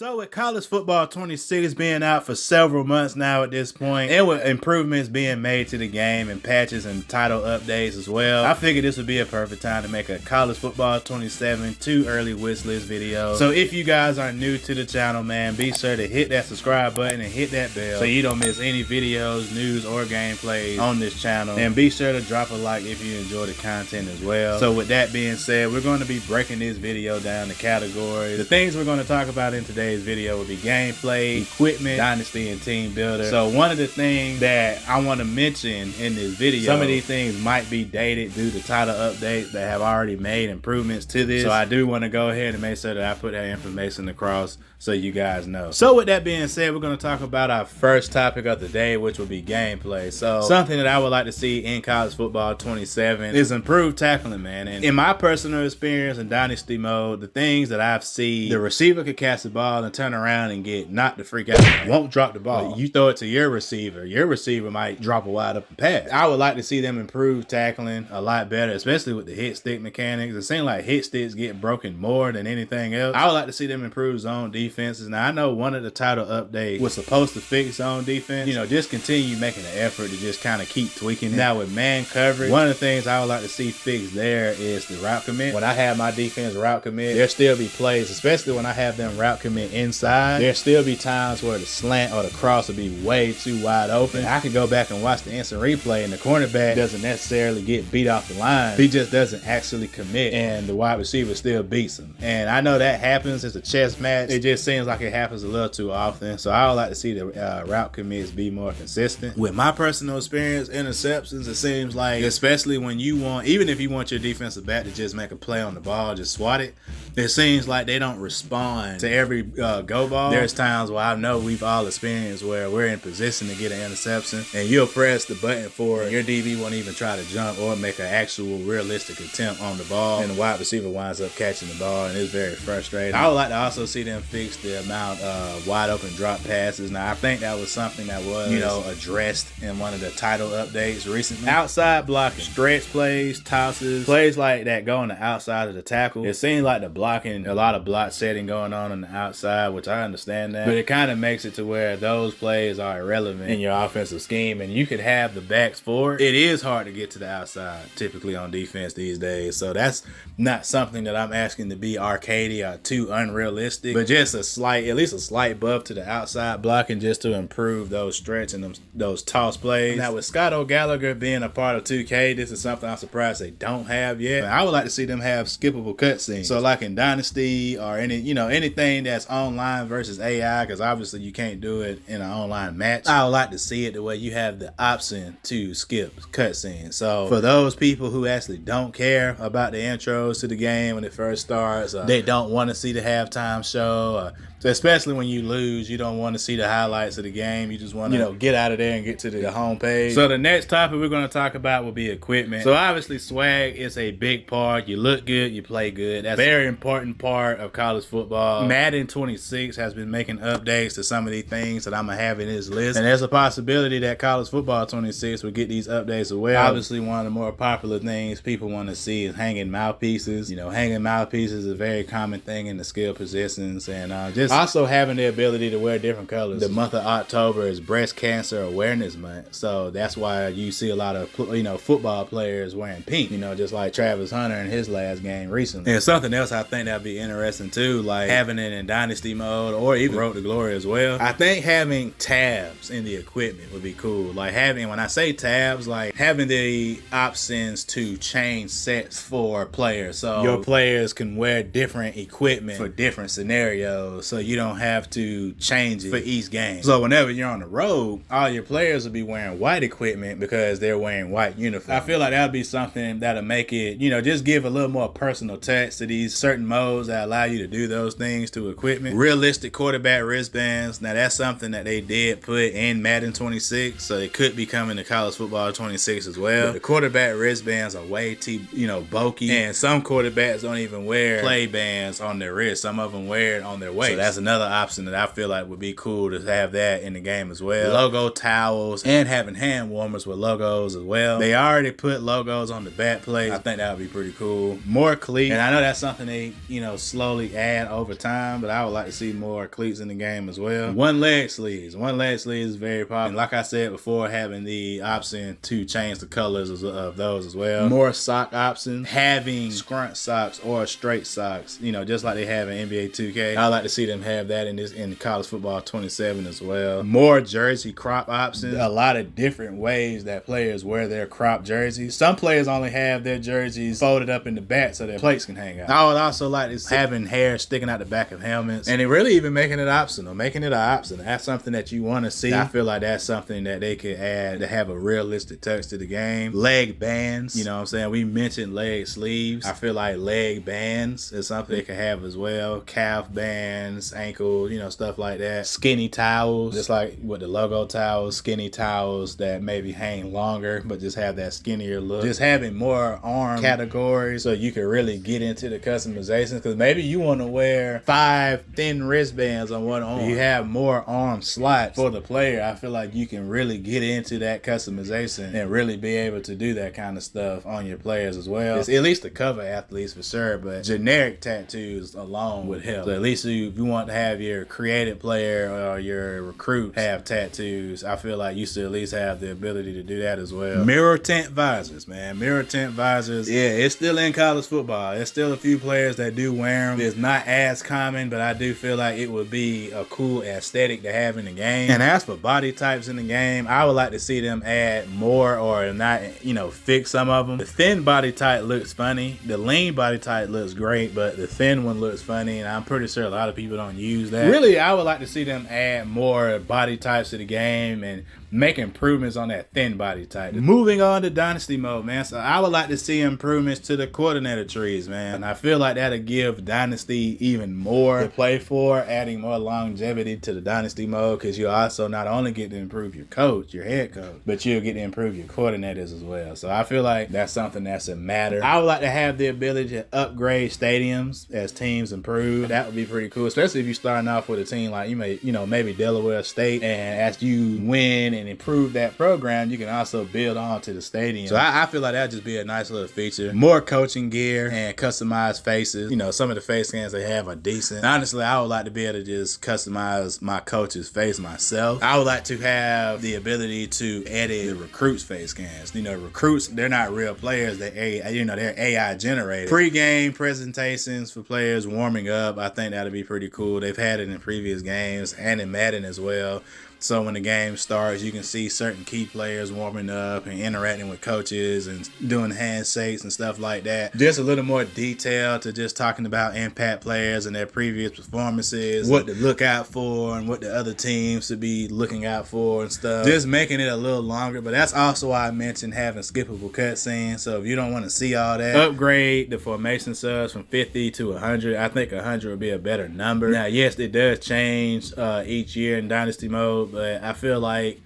So with college football 26 being out for several months now at this point, and with improvements being made to the game and patches and title updates as well, I figured this would be a perfect time to make a college football 27 too early wish list video. So if you guys are new to the channel, man, be sure to hit that subscribe button and hit that bell so you don't miss any videos, news, or gameplays on this channel. And be sure to drop a like if you enjoy the content as well. So with that being said, we're going to be breaking this video down to categories. The things we're going to talk about in today's video will be gameplay, equipment, dynasty, and team builder. So one of the things that I want to mention in this video, some of these things might be dated due to title updates that have already made improvements to this. So I do want to go ahead and make sure that I put that information across so you guys know. So with that being said, we're going to talk about our first topic of the day, which will be gameplay. So something that I would like to see in college football 27 is improved tackling, man. And in my personal experience in dynasty mode, the things that I've seen, the receiver could catch the ball and turn around and get knocked the freak out. Won't drop the ball. You throw it to your receiver might drop a wide open pass. I would like to see them improve tackling a lot better, especially with the hit stick mechanics. It seems like hit sticks get broken more than anything else. I would like to see them improve zone defenses. Now I know one of the title updates was supposed to fix zone defense. You know, just continue making an effort to just kind of keep tweaking it. Now with man coverage, one of the things I would like to see fixed there is the route commit. When I have my defense route commit, there still be plays, especially when I have them route commit inside, there still be times where the slant or the cross will be way too wide open. I could go back and watch the instant replay and the cornerback doesn't necessarily get beat off the line. He just doesn't actually commit and the wide receiver still beats him. And I know that happens. It's a chess match. It just seems like it happens a little too often. So I would like to see the route commits be more consistent. With my personal experience, interceptions, it seems like, especially when you want, even if you want your defensive back to just make a play on the ball, just swat it, it seems like they don't respond to every go ball. There's times where I know we've all experienced where we're in position to get an interception and you'll press the button for it. Your DB won't even try to jump or make an actual realistic attempt on the ball, and the wide receiver winds up catching the ball, and it's very frustrating. I would like to also see them fix the amount of wide open drop passes. Now I think that was something that was, you know, addressed in one of the title updates recently. Outside blocking, stretch plays, tosses, plays like that go on the outside of the tackle. It seems like the blocking, a lot of block setting going on the outside, which I understand that, but it kind of makes it to where those plays are irrelevant in your offensive scheme and you could have the backs for it. It is hard to get to the outside typically on defense these days, so that's not something that I'm asking to be arcadey or too unrealistic, but just a slight, at least a slight buff to the outside blocking just to improve those stretch and those toss plays. Now with Scott O'Gallagher being a part of 2K, this is something I'm surprised they don't have yet. But I would like to see them have skippable cutscenes. So like in Dynasty or any, you know, anything that's online versus AI, because obviously you can't do it in an online match. I would like to see it the way you have the option to skip cutscenes. So for those people who actually don't care about the intros to the game when it first starts, they don't want to see the halftime show, so especially when you lose, you don't want to see the highlights of the game. You just want to, you know, get out of there and get to the home page. So the next topic we're going to talk about will be equipment. So obviously swag is a big part. You look good, you play good. That's a very important part of college football. Madden 26 has been making updates to some of these things that I'm going to have in this list. And there's a possibility that college football 26 will get these updates as well. Obviously one of the more popular things people want to see is hanging mouthpieces. You know, hanging mouthpieces is a very common thing in the skill positions, and just also having the ability to wear different colors. The month of October is Breast Cancer Awareness Month, so that's why you see a lot of, you know, football players wearing pink, you know, just like Travis Hunter in his last game recently. And something else I think that'd be interesting too, like having it in dynasty mode or even Road to Glory as well. I think having tabs in the equipment would be cool. Like having, when I say tabs, like having the options to change sets for players, so your players can wear different equipment for different scenarios, so you don't have to change it for each game. So whenever you're on the road, all your players will be wearing white equipment because they're wearing white uniforms. I feel like that'll be something that'll make it, you know, just give a little more personal touch to these certain modes that allow you to do those things to equipment. Realistic quarterback wristbands. Now that's something that they did put in Madden 26, so it could be coming to college football 26 as well. But the quarterback wristbands are way too, you know, bulky, and some quarterbacks don't even wear play bands on their wrist. Some of them wear it on their waist. So that's another option that I feel like would be cool to have that in the game as well. Logo towels and having hand warmers with logos as well. They already put logos on the back plate. I think that would be pretty cool. More cleats, and I know that's something they, you know, slowly add over time, but I would would like to see more cleats in the game as well. One leg sleeves is very popular. And like I said before, having the option to change the colors of those as well. More sock options, having scrunch socks or straight socks, you know, just like they have in NBA 2K. I like to see them have that in college football 27 as well. More jersey crop options, a lot of different ways that players wear their crop jerseys. Some players only have their jerseys folded up in the back so their plates can hang out. I would also like to see having hair sticking out the back of helmets, and it really even making it optional, making it an option. That's something that you want to see. I feel like that's something that they could add to have a realistic touch to the game. Leg bands, you know what I'm saying? We mentioned leg sleeves. I feel like leg bands is something they could have as well. Calf bands, ankle, you know, stuff like that. Skinny towels, just like with the logo towels, skinny towels that maybe hang longer but just have that skinnier look. Just having more arm categories so you can really get into the customization, because maybe you want to wear 5 thin wristbands on one arm. You have more arm slots for the player. I feel like you can really get into that customization and really be able to do that kind of stuff on your players as well. It's at least the cover athletes for sure, but generic tattoos alone would help. So at least if you want to have your creative player or your recruit have tattoos, I feel like you should at least have the ability to do that as well. Mirror tint visors, man. Mirror tint visors. Yeah, it's still in college football. There's still a few players that do wear them. It's not as common, but I do feel like it would be a cool aesthetic to have in the game. And as for body types in the game, I would like to see them add more, or not, you know, fix some of them. The thin body type looks funny. The lean body type looks great, but the thin one looks funny, and I'm pretty sure a lot of people don't use that. Really, I would like to see them add more body types to the game and make improvements on that thin body type. Moving on to Dynasty mode, man. So I would like to see improvements to the coordinator trees, man. And I feel like that'll give Dynasty even more to play for, adding more longevity to the Dynasty mode, because you also not only get to improve your coach, your head coach, but you'll get to improve your coordinators as well. So I feel like that's something that's a matter. I would like to have the ability to upgrade stadiums as teams improve. That would be pretty cool, especially if you're starting off with a team like maybe Delaware State, and as you win and improve that program, you can also build on to the stadium. So I feel like that'd just be a nice little feature. More coaching gear and customized faces. You know, some of the face scans they have are decent. Honestly, I would like to be able to just customize my coach's face myself. I would like to have the ability to edit the recruits' face scans. You know, recruits, they're not real players. They're AI generated. Pre-game presentations for players warming up, I think that'd be pretty cool. They've had it in previous games and in Madden as well. So when the game starts, you can see certain key players warming up and interacting with coaches and doing handshakes and stuff like that. Just a little more detail to just talking about impact players and their previous performances, what to look out for and what the other teams should be looking out for and stuff. Just making it a little longer, but that's also why I mentioned having skippable cutscenes. So if you don't want to see all that, upgrade the formation subs from 50 to 100. I think 100 would be a better number. Now, yes, it does change each year in Dynasty mode, but I feel like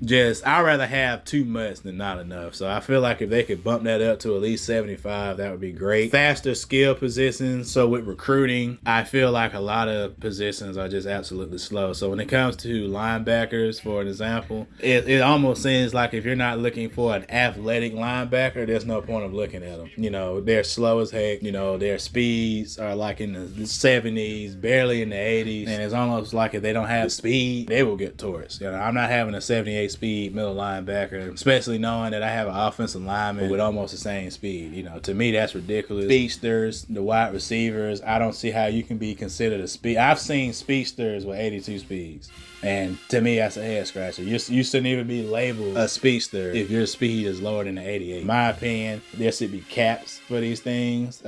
I'd rather have too much than not enough. So I feel like if they could bump that up to at least 75, that would be great. Faster skill positions. So with recruiting, I feel like a lot of positions are just absolutely slow. So when it comes to linebackers, for an example, it almost seems like if you're not looking for an athletic linebacker, there's no point of looking at them. You know, they're slow as heck. You know, their speeds are like in the 70s, barely in the 80s. And it's almost like if they don't have speed, they will get torched. You know, I'm not having a 78 speed middle linebacker, especially knowing that I have an offensive lineman with almost the same speed. You know, to me, that's ridiculous. Speedsters, the wide receivers, I don't see how you can be considered a speed. I've seen speedsters with 82 speeds. And to me, that's a head scratcher. You shouldn't even be labeled a speedster if your speed is lower than the 88. In my opinion, there should be caps for these things.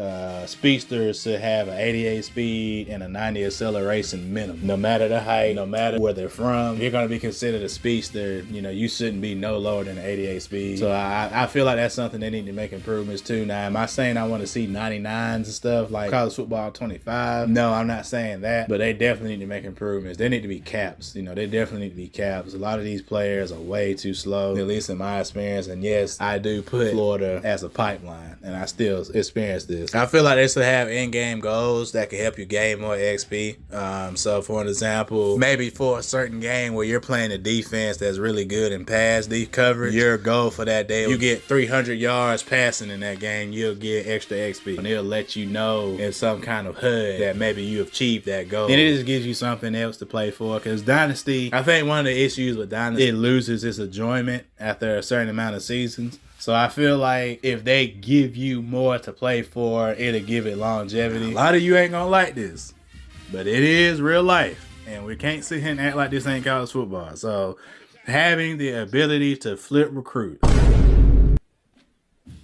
Speedsters should have an 88 speed and a 90 acceleration minimum. No matter the height, no matter where they're from, if you're going to be considered a speedster, you know, you shouldn't be no lower than 88 speed. So I feel like that's something they need to make improvements to. Now, am I saying I want to see 99s and stuff like college football 25? No, I'm not saying that, but they definitely need to make improvements. There need to be caps. You know, they definitely need to be caps. A lot of these players are way too slow, at least in my experience. And yes, I do put Florida as a pipeline, and I still experience this. I feel like they should have in-game goals that can help you gain more XP. So for an example, maybe for a certain game where you're playing a defense that's really really good in pass D coverage, your goal for that day, you get 300 yards passing in that game, you'll get extra XP. And it'll let you know in some kind of HUD that maybe you achieved that goal. And it just gives you something else to play for. Because Dynasty, I think one of the issues with Dynasty, it loses its enjoyment after a certain amount of seasons. So I feel like if they give you more to play for, it'll give it longevity. A lot of you ain't gonna like this, but it is real life. And we can't sit here and act like this ain't college football. So having the ability to flip recruits.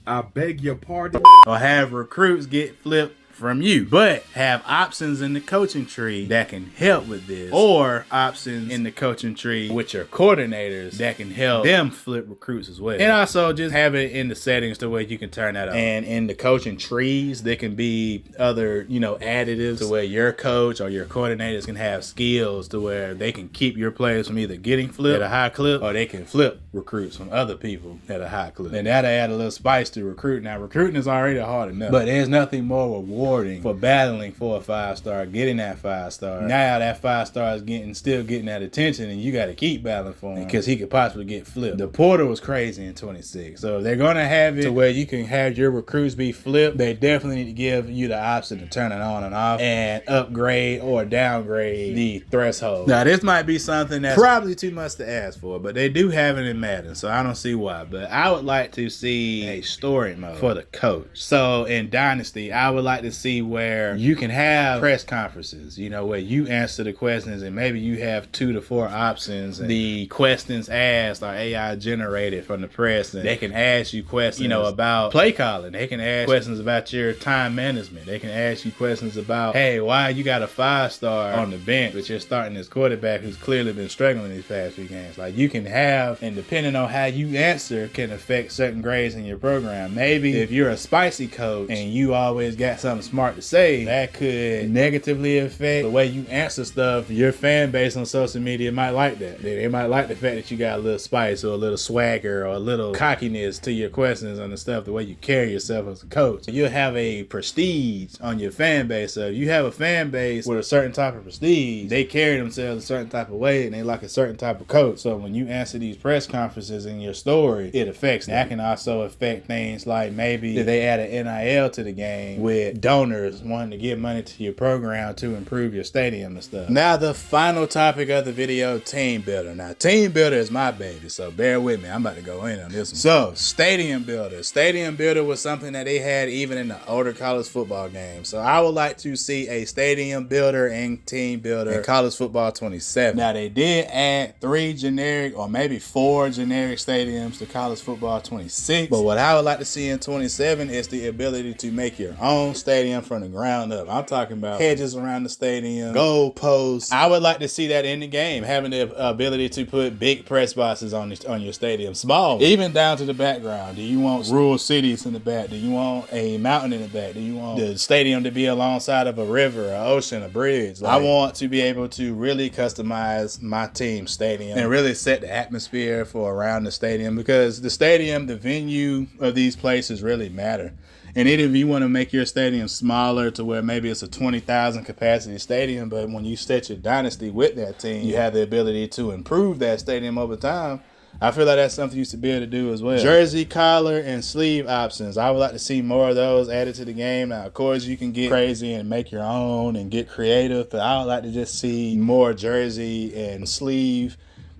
I beg your pardon? Or have recruits get flipped from you, but have options in the coaching tree that can help with this, or options in the coaching tree with your coordinators that can help them flip recruits as well. And also just have it in the settings to where you can turn that on. And in the coaching trees, there can be other, additives to where your coach or your coordinators can have skills to where they can keep your players from either getting flipped at a high clip, or they can flip recruits from other people at a high clip. And that'll add a little spice to recruiting. Now, recruiting is already hard enough, but there's nothing more rewarding for battling for a 5-star, getting that 5-star. Now that 5-star is still getting that attention, and you got to keep battling for him because he could possibly get flipped. The portal was crazy in 26, so if they're gonna have it to where you can have your recruits be flipped, they definitely need to give you the option to turn it on and off and upgrade or downgrade the threshold. Now this might be something that's probably too much to ask for, but they do have it in Madden, so I don't see why. But I would like to see a story mode for the coach. So in Dynasty, I would like to see where you can have press conferences, where you answer the questions, and maybe you have 2 to 4 options, and the questions asked are AI generated from the press, and they can ask you questions, about play calling. They can ask questions about your time management. They can ask you questions about, hey, why you got a 5-star on the bench, but you're starting this quarterback who's clearly been struggling these past few games. Like, you can have, and depending on how you answer can affect certain grades in your program. Maybe if you're a spicy coach and you always got something smart to say, that could negatively affect the way you answer stuff. Your fan base on social media might like that. They might like the fact that you got a little spice or a little swagger or a little cockiness to your questions on the stuff, the way you carry yourself as a coach. You'll have a prestige on your fan base. So if you have a fan base with a certain type of prestige, they carry themselves a certain type of way and they like a certain type of coach. So when you answer these press conferences in your story, it affects them. That can also affect things like maybe if they add an NIL to the game with donors wanting to give money to your program to improve your stadium and stuff. Now the final topic of the video, team builder. Now team builder is my baby, so bear with me. I'm about to go in on this one. So stadium builder. Stadium builder was something that they had even in the older college football games. So I would like to see a stadium builder and team builder in college football 27. Now they did add 3 generic or maybe 4 generic stadiums to college football 26. But what I would like to see in 27 is the ability to make your own stadium from the ground up. I'm talking about hedges around the stadium, goal posts. I would like to see that in the game, having the ability to put big press boxes on your stadium, small, even down to the background. Do you want rural cities in the back? Do you want a mountain in the back? Do you want the stadium to be alongside of a river, an ocean, a bridge? I want to be able to really customize my team's stadium and really set the atmosphere for around the stadium, because the stadium, the venue of these places really matter. And if you want to make your stadium smaller to where maybe it's a 20,000 capacity stadium, but when you set your dynasty with that team, you have the ability to improve that stadium over time. I feel like that's something you should be able to do as well. Jersey, collar, and sleeve options. I would like to see more of those added to the game. Now, of course, you can get crazy and make your own and get creative, but I would like to just see more jersey and sleeve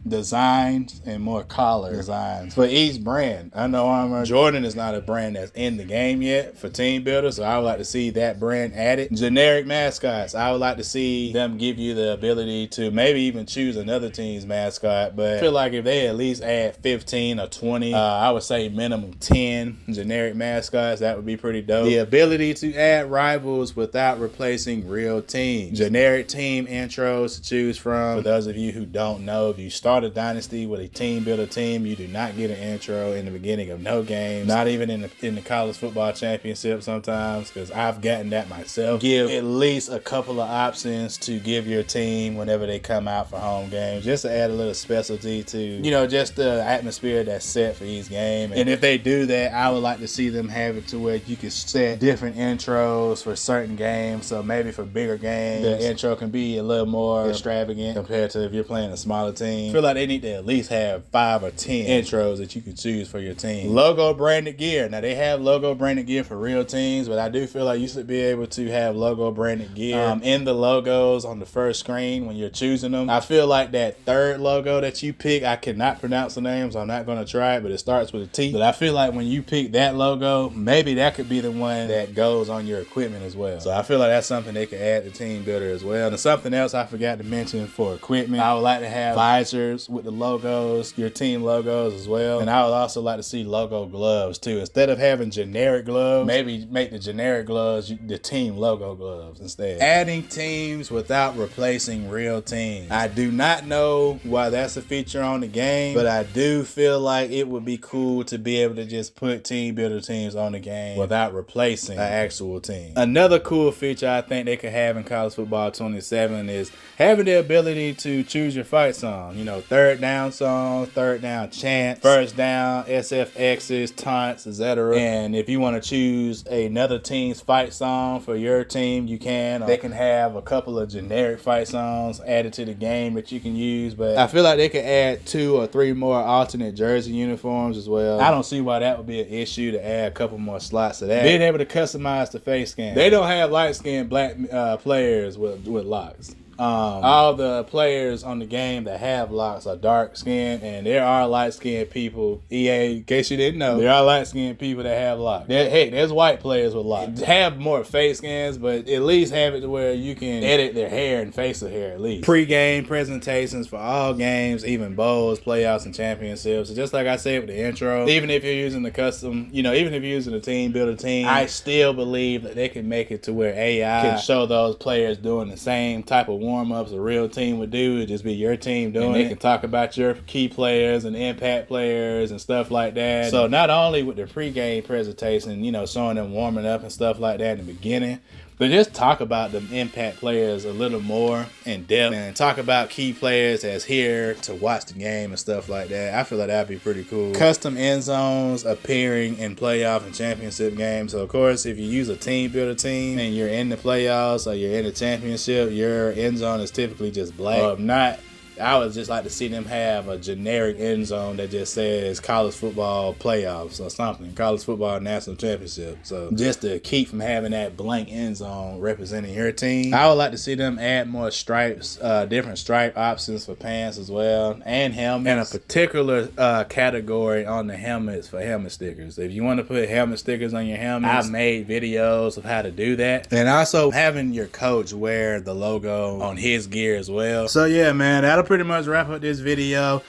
designs and more collar designs for each brand. Under Armour, Jordan is not a brand that's in the game yet for team builders, so I would like to see that brand added. Generic mascots, I would like to see them give you the ability to maybe even choose another team's mascot, but I feel like if they at least add 15 or 20, I would say minimum 10 generic mascots, that would be pretty dope. The ability to add rivals without replacing real teams. Generic team intros to choose from. For those of you who don't know, if you start a dynasty with a team builder team, you do not get an intro in the beginning of no games, not even in the college football championship sometimes, because I've gotten that myself. Give at least a couple of options to give your team whenever they come out for home games, just to add a little specialty to, just the atmosphere that's set for each game. And if they do that, I would like to see them have it to where you can set different intros for certain games. So maybe for bigger games, the intro can be a little more extravagant compared to if you're playing a smaller team. feel like they need to at least have 5 or 10 intros that you can choose for your team. Logo branded gear. Now they have logo branded gear for real teams, but I do feel like you should be able to have logo branded gear in the logos on the first screen when you're choosing them. I feel like that third logo that you pick, I cannot pronounce the name, so I'm not going to try it, but it starts with a T. But I feel like when you pick that logo, maybe that could be the one that goes on your equipment as well. So I feel like that's something they could add to Team Builder as well. And something else I forgot to mention for equipment, I would like to have visors with the logos, your team logos as well. And I would also like to see logo gloves too. Instead of having generic gloves, maybe make the generic gloves the team logo gloves instead. Adding teams without replacing real teams. I do not know why that's a feature on the game, but I do feel like it would be cool to be able to just put Team Builder teams on the game without replacing an actual team. Another cool feature I think they could have in College Football 27 is having the ability to choose your fight song. You know, third down songs, third down chants, first down, SFXs, taunts, etc. And if you want to choose another team's fight song for your team, you can. They can have a couple of generic fight songs added to the game that you can use, but I feel like they could add 2 or 3 more alternate jersey uniforms as well. I don't see why that would be an issue to add a couple more slots to that. Being able to customize the face scan. They don't have light-skinned black players with locks. All the players on the game that have locks are dark skinned, and there are light skinned people. EA, in case you didn't know, there are light skinned people that have locks. Heck, there's white players with locks. Have more face scans, but at least have it to where you can edit their hair and facial hair at least. Pre-game presentations for all games, even bowls, playoffs, and championships. So just like I said with the intro, even if you're using the custom, even if you're using a team builder team, I still believe that they can make it to where AI can show those players doing the same type of warm-ups a real team would do. It'd just be your team doing it. They can talk about your key players and impact players and stuff like that. So not only with the pregame presentation, showing them warming up and stuff like that in the beginning, but just talk about the impact players a little more in depth and talk about key players that's here to watch the game and stuff like that. I feel like that'd be pretty cool. Custom end zones appearing in playoff and championship games. So of course, if you use a team builder team and you're in the playoffs or you're in the championship, your end zone is typically just black. Or if not, I would just like to see them have a generic end zone that just says college football playoffs or something, college football national championship. So just to keep from having that blank end zone representing your team, I would like to see them add more stripes, different stripe options for pants as well, and helmets, and a particular category on the helmets for helmet stickers. If you want to put helmet stickers on your helmets, I've made videos of how to do that, and also having your coach wear the logo on his gear as well. So yeah, man, that'll pretty much wrap up this video.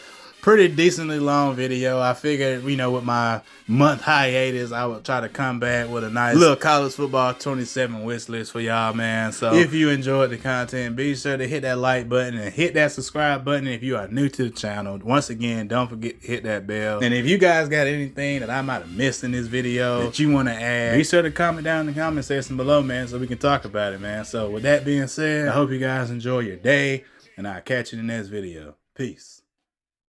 Pretty decently long video. I figured, with my month hiatus, I would try to come back with a nice little College Football 27 wish list for y'all, man. So if you enjoyed the content, be sure to hit that like button and hit that subscribe button if you are new to the channel. Once again, don't forget to hit that bell. And if you guys got anything that I might have missed in this video that you want to add, be sure to comment down in the comment section below, man, so we can talk about it, man. So with that being said, I hope you guys enjoy your day, and I'll catch you in the next video. Peace.